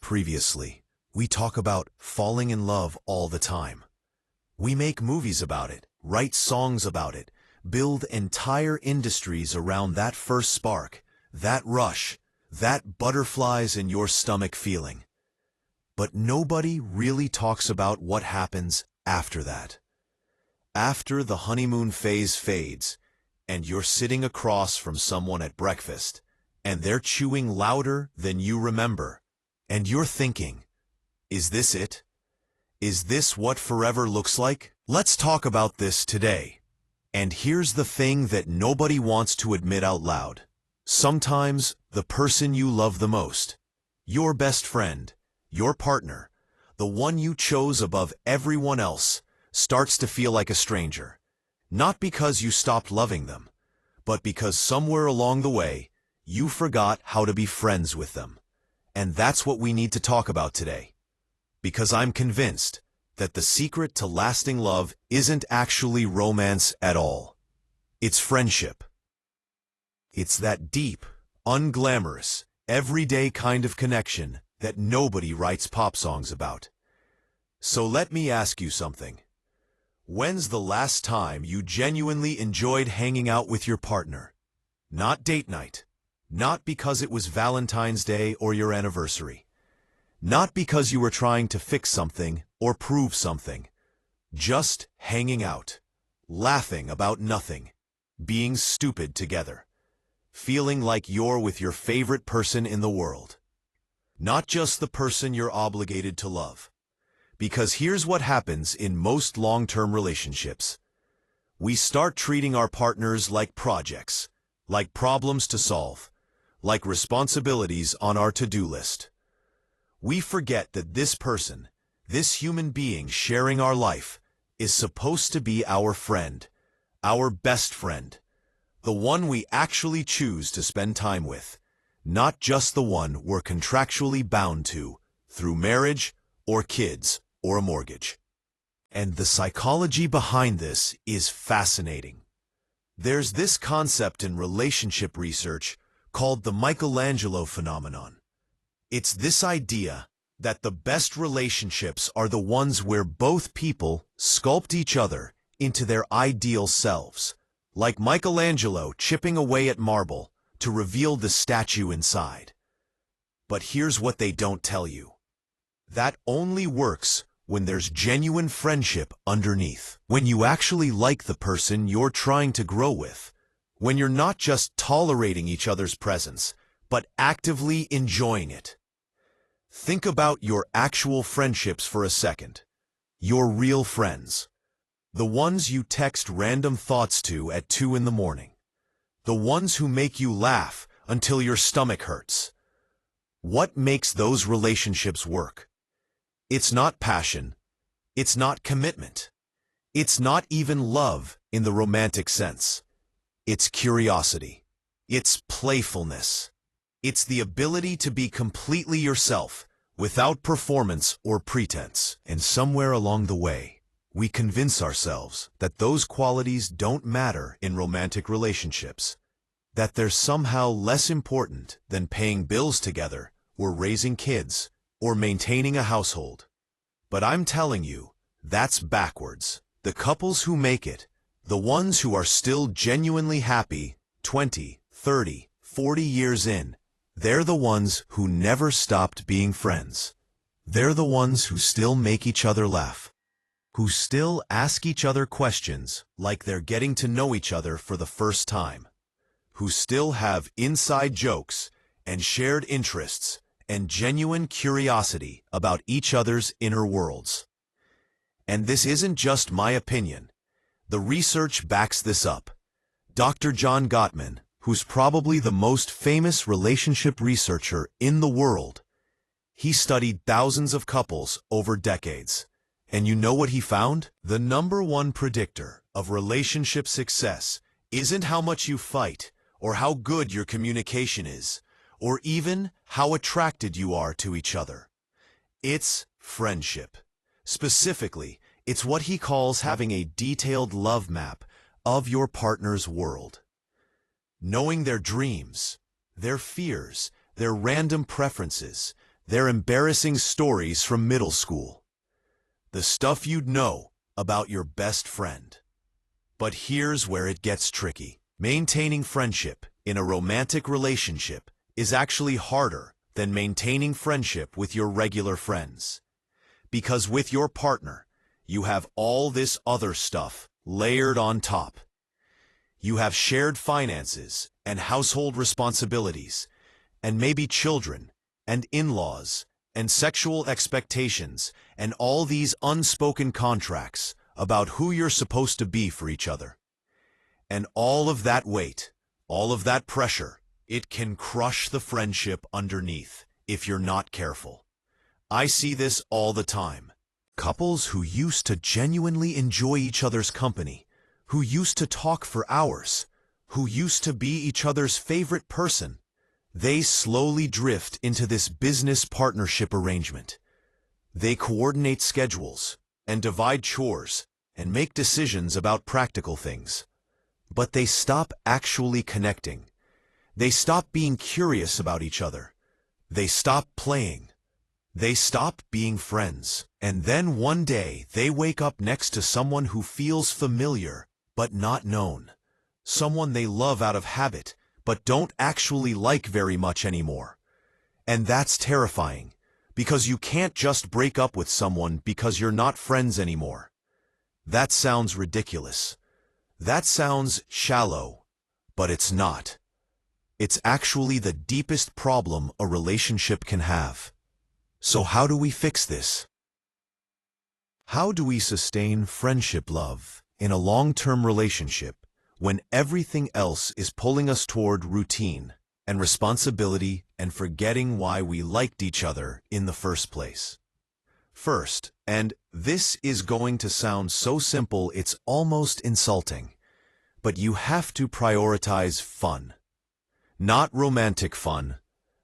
Previously, we talk about falling in love all the time. We make movies about it, write songs about it, build entire industries around that first spark, that rush, that butterflies in your stomach feeling. But nobody really talks about what happens after that. After the honeymoon phase fades, and you're sitting across from someone at breakfast, and they're chewing louder than you remember, and you're thinking, is this it? Is this what forever looks like? Let's talk about this today. And here's the thing that nobody wants to admit out loud. Sometimes the person you love the most, your best friend, your partner, the one you chose above everyone else, starts to feel like a stranger. Not because you stopped loving them, but because somewhere along the way, you forgot how to be friends with them. And that's what we need to talk about today. Because I'm convinced that the secret to lasting love isn't actually romance at all. It's friendship. It's that deep, unglamorous, everyday kind of connection that nobody writes pop songs about. So let me ask you something. When's the last time you genuinely enjoyed hanging out with your partner? Not date night. Not because it was Valentine's Day or your anniversary. Not because you were trying to fix something or prove something. Just hanging out, laughing about nothing, being stupid together, feeling like you're with your favorite person in the world. Not just the person you're obligated to love. Because here's what happens in most long-term relationships. We start treating our partners like projects, like problems to solve, like responsibilities on our to-do list. We forget that this person, this human being sharing our life, is supposed to be our friend, our best friend, the one we actually choose to spend time with, not just the one we're contractually bound to through marriage or kids or a mortgage. And the psychology behind this is fascinating. There's this concept in relationship research called the Michelangelo phenomenon. It's this idea that the best relationships are the ones where both people sculpt each other into their ideal selves, like Michelangelo chipping away at marble to reveal the statue inside. But here's what they don't tell you. That only works when there's genuine friendship underneath, when you actually like the person you're trying to grow with, when you're not just tolerating each other's presence, but actively enjoying it. Think about your actual friendships for a second. Your real friends. The ones you text random thoughts to at 2 in the morning. The ones who make you laugh until your stomach hurts. What makes those relationships work? It's not passion. It's not commitment. It's not even love in the romantic sense. It's curiosity. It's playfulness. It's the ability to be completely yourself, without performance or pretense. And somewhere along the way, we convince ourselves that those qualities don't matter in romantic relationships, that they're somehow less important than paying bills together, or raising kids, or maintaining a household. But I'm telling you, that's backwards. The couples who make it, the ones who are still genuinely happy 20, 30, 40 years in, they're the ones who never stopped being friends. They're the ones who still make each other laugh, who still ask each other questions like they're getting to know each other for the first time, who still have inside jokes and shared interests and genuine curiosity about each other's inner worlds. And this isn't just my opinion. The research backs this up. Dr. John Gottman, who's probably the most famous relationship researcher in the world, he studied thousands of couples over decades. And you know what he found? The #1 predictor of relationship success isn't how much you fight, or how good your communication is, or even how attracted you are to each other. It's friendship. Specifically, it's what he calls having a detailed love map of your partner's world. Knowing their dreams, their fears, their random preferences, They're embarrassing stories from middle school. The stuff you'd know about your best friend. But here's where it gets tricky. Maintaining friendship in a romantic relationship is actually harder than maintaining friendship with your regular friends. Because with your partner, you have all this other stuff layered on top. You have shared finances and household responsibilities, and maybe children and in-laws and sexual expectations and all these unspoken contracts about who you're supposed to be for each other. And all of that weight, all of that pressure, it can crush the friendship underneath if you're not careful. I see this all the time. Couples who used to genuinely enjoy each other's company, who used to talk for hours, who used to be each other's favorite person, they slowly drift into this business partnership arrangement. They coordinate schedules and divide chores and make decisions about practical things. But they stop actually connecting. They stop being curious about each other. They stop playing. They stop being friends. And then one day they wake up next to someone who feels familiar but not known. Someone they love out of habit but don't actually like very much anymore. And that's terrifying, because you can't just break up with someone because you're not friends anymore. That sounds ridiculous. That sounds shallow, but it's not. It's actually the deepest problem a relationship can have. So how do we fix this? How do we sustain friendship love in a long-term relationship when everything else is pulling us toward routine and responsibility and forgetting why we liked each other in the first place? First, and this is going to sound so simple it's almost insulting, but you have to prioritize fun. Not romantic fun,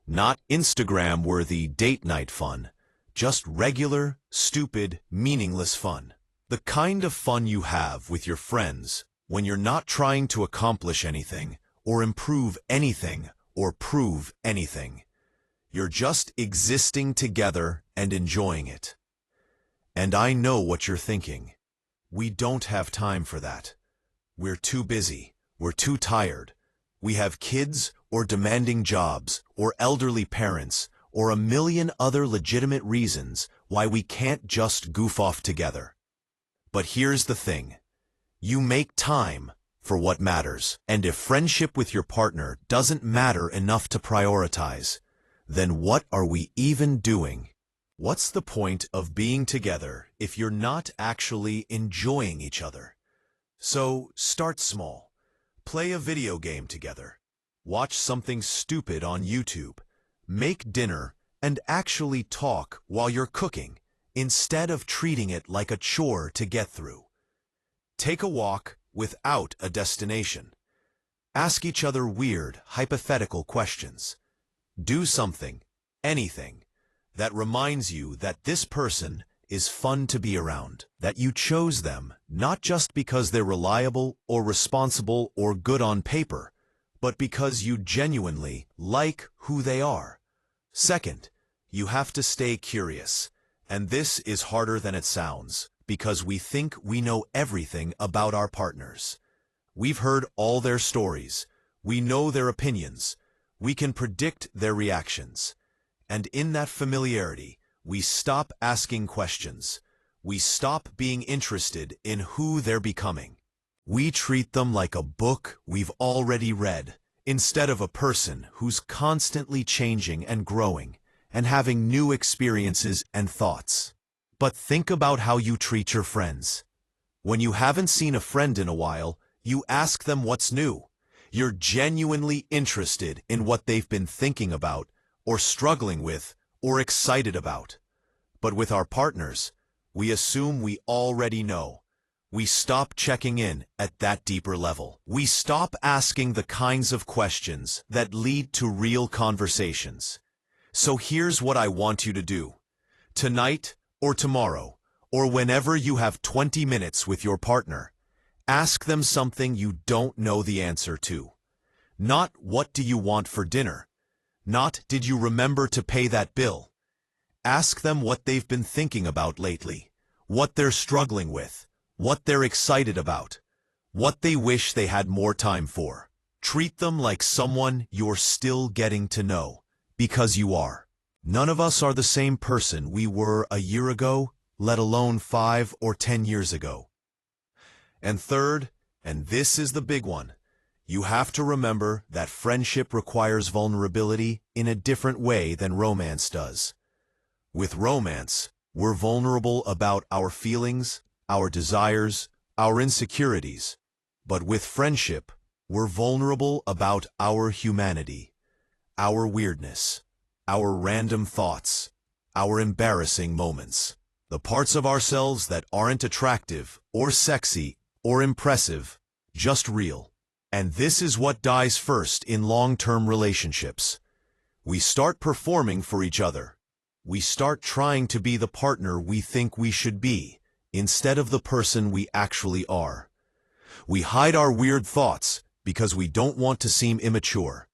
not Instagram-worthy date night fun, just regular, stupid, meaningless fun. The kind of fun you have with your friends when you're not trying to accomplish anything, or improve anything, or prove anything. You're just existing together and enjoying it. And I know what you're thinking. We don't have time for that. We're too busy. We're too tired. We have kids or demanding jobs or elderly parents or a million other legitimate reasons why we can't just goof off together. But here's the thing. You make time for what matters. And if friendship with your partner doesn't matter enough to prioritize, then what are we even doing? What's the point of being together if you're not actually enjoying each other? So start small. Play a video game together. Watch something stupid on YouTube. Make dinner and actually talk while you're cooking, instead of treating it like a chore to get through. Take a walk without a destination. Ask each other weird, hypothetical questions. Do something, anything, that reminds you that this person is fun to be around, that you chose them not just because they're reliable or responsible or good on paper, but because you genuinely like who they are. Second, you have to stay curious, and this is harder than it sounds, because we think we know everything about our partners. We've heard all their stories, we know their opinions, we can predict their reactions. And in that familiarity, we stop asking questions. We stop being interested in who they're becoming. We treat them like a book we've already read, instead of a person who's constantly changing and growing, and having new experiences and thoughts. But think about how you treat your friends. When you haven't seen a friend in a while, you ask them what's new. You're genuinely interested in what they've been thinking about, or struggling with, or excited about. But with our partners, we assume we already know. We stop checking in at that deeper level. We stop asking the kinds of questions that lead to real conversations. So here's what I want you to do. Tonight, or tomorrow, or whenever you have 20 minutes with your partner, ask them something you don't know the answer to. Not, what do you want for dinner? Not, did you remember to pay that bill? Ask them what they've been thinking about lately, what they're struggling with, what they're excited about, what they wish they had more time for. Treat them like someone you're still getting to know, because you are. None of us are the same person we were a year ago, let alone 5 or 10 years ago. And third, and this is the big one, you have to remember that friendship requires vulnerability in a different way than romance does. With romance, we're vulnerable about our feelings, our desires, our insecurities. But with friendship, we're vulnerable about our humanity, our weirdness, our random thoughts, our embarrassing moments, the parts of ourselves that aren't attractive or sexy or impressive, just real. And this is what dies first in long-term relationships. We start performing for each other. We start trying to be the partner we think we should be, instead of the person we actually are. We hide our weird thoughts because we don't want to seem immature.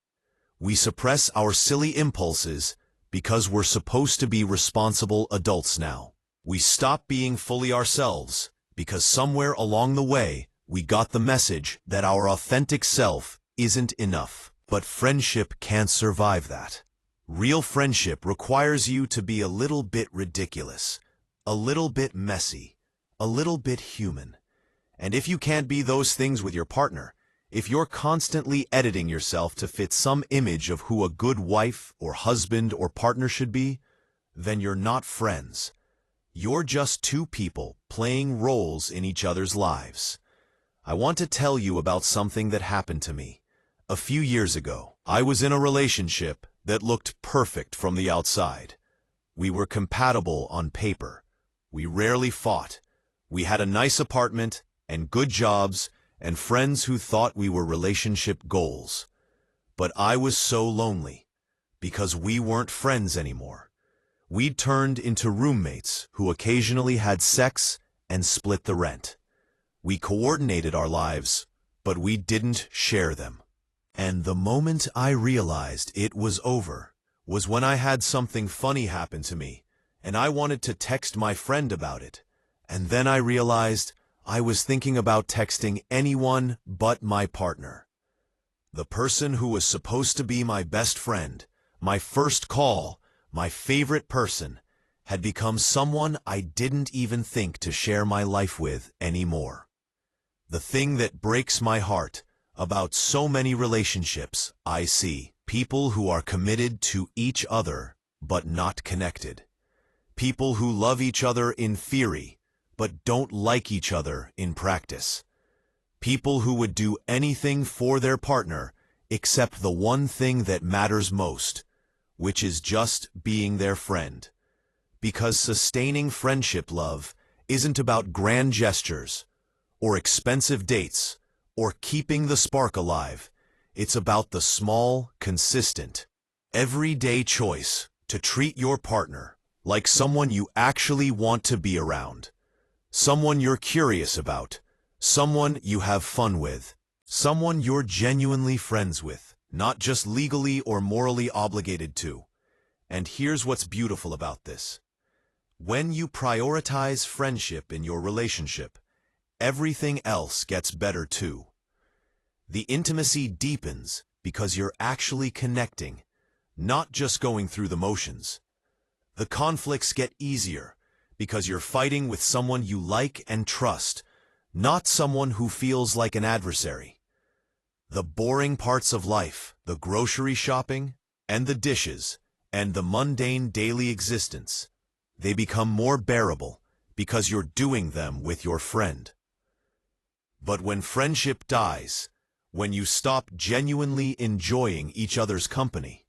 We suppress our silly impulses because we're supposed to be responsible adults now. We stop being fully ourselves because somewhere along the way, we got the message that our authentic self isn't enough. But friendship can't survive that. Real friendship requires you to be a little bit ridiculous, a little bit messy, a little bit human. And if you can't be those things with your partner, if you're constantly editing yourself to fit some image of who a good wife or husband or partner should be, then you're not friends. You're just two people playing roles in each other's lives. I want to tell you about something that happened to me. A few years ago, I was in a relationship that looked perfect from the outside. We were compatible on paper. We rarely fought. We had a nice apartment and good jobs and friends who thought we were relationship goals. But I was so lonely because we weren't friends anymore. We'd turned into roommates who occasionally had sex and split the rent. We coordinated our lives, but we didn't share them. And the moment I realized it was over was when I had something funny happen to me, and I wanted to text my friend about it. And then I realized I was thinking about texting anyone but my partner. The person who was supposed to be my best friend, my first call, my favorite person, had become someone I didn't even think to share my life with anymore. The thing that breaks my heart about so many relationships I see, people who are committed to each other but not connected. People who love each other in theory but don't like each other in practice. People who would do anything for their partner except the one thing that matters most, which is just being their friend. Because sustaining friendship love isn't about grand gestures, or expensive dates, or keeping the spark alive. It's about the small, consistent, everyday choice to treat your partner like someone you actually want to be around, someone you're curious about, someone you have fun with, someone you're genuinely friends with, not just legally or morally obligated to. And here's what's beautiful about this. When you prioritize friendship in your relationship, everything else gets better too. The intimacy deepens because you're actually connecting, not just going through the motions. The conflicts get easier because you're fighting with someone you like and trust, not someone who feels like an adversary. The boring parts of life, the grocery shopping, and the dishes, and the mundane daily existence, they become more bearable because you're doing them with your friend. But when friendship dies, when you stop genuinely enjoying each other's company,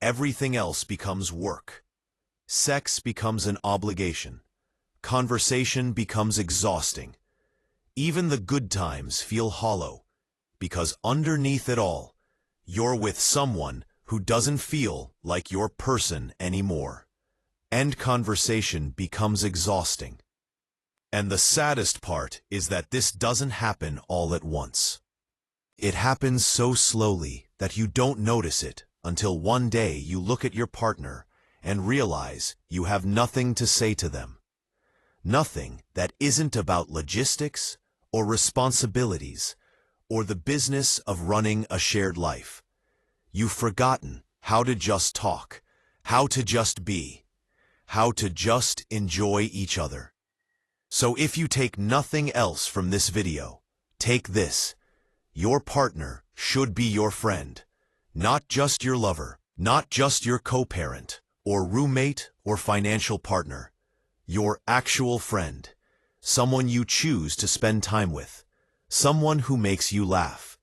everything else becomes work. Sex becomes an obligation. Conversation becomes exhausting. Even the good times feel hollow, because underneath it all, you're with someone who doesn't feel like your person anymore. And conversation becomes exhausting. And the saddest part is that this doesn't happen all at once. It happens so slowly that you don't notice it until one day you look at your partner and realize you have nothing to say to them. Nothing that isn't about logistics or responsibilities or the business of running a shared life. You've forgotten how to just talk, how to just be, how to just enjoy each other. So if you take nothing else from this video, take this. Your partner should be your friend, not just your lover, not just your co-parent, or roommate, or financial partner. Your actual friend, someone you choose to spend time with, someone who makes you laugh,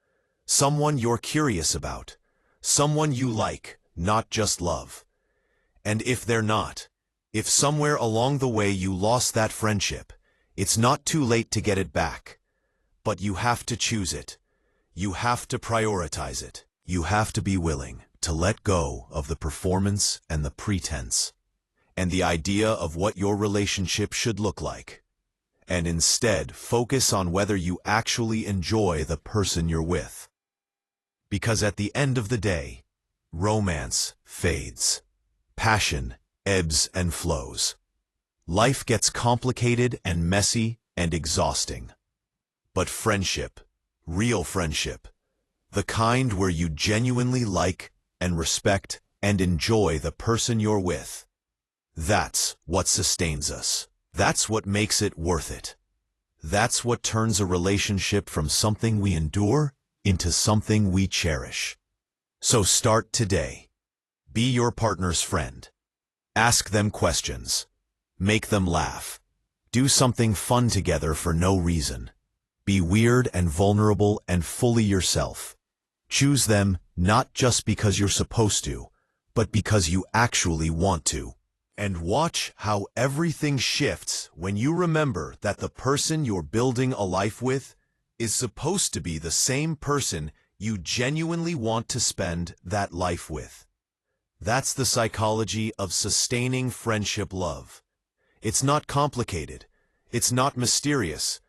someone you're curious about, someone you like, not just love. And if they're not, if somewhere along the way you lost that friendship, it's not too late to get it back. But you have to choose it. You have to prioritize it. You have to be willing to let go of the performance and the pretense and the idea of what your relationship should look like, and instead focus on whether you actually enjoy the person you're with. Because at the end of the day, romance fades. Passion ebbs and flows. Life gets complicated and messy and exhausting. But friendship, real friendship, the kind where you genuinely like and respect and enjoy the person you're with, that's what sustains us. That's what makes it worth it. That's what turns a relationship from something we endure into something we cherish. So start today. Be your partner's friend. Ask them questions. Make them laugh. Do something fun together for no reason. Be weird and vulnerable and fully yourself. Choose them not just because you're supposed to, but because you actually want to. And watch how everything shifts when you remember that the person you're building a life with is supposed to be the same person you genuinely want to spend that life with. That's the psychology of sustaining friendship love. It's not complicated. It's not mysterious.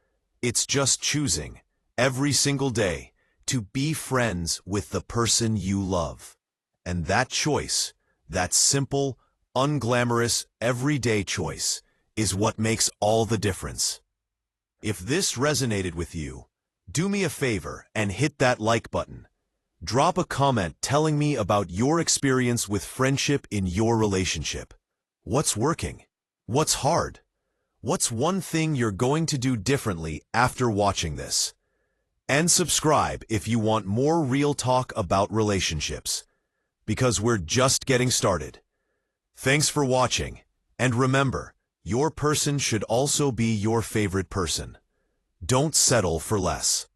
It's just choosing, every single day, to be friends with the person you love. And that choice, that simple, unglamorous, everyday choice, is what makes all the difference. If this resonated with you, do me a favor and hit that like button. Drop a comment telling me about your experience with friendship in your relationship. What's working? What's hard? What's one thing you're going to do differently after watching this? And subscribe if you want more real talk about relationships, because we're just getting started. Thanks for watching, and remember, your person should also be your favorite person. Don't settle for less.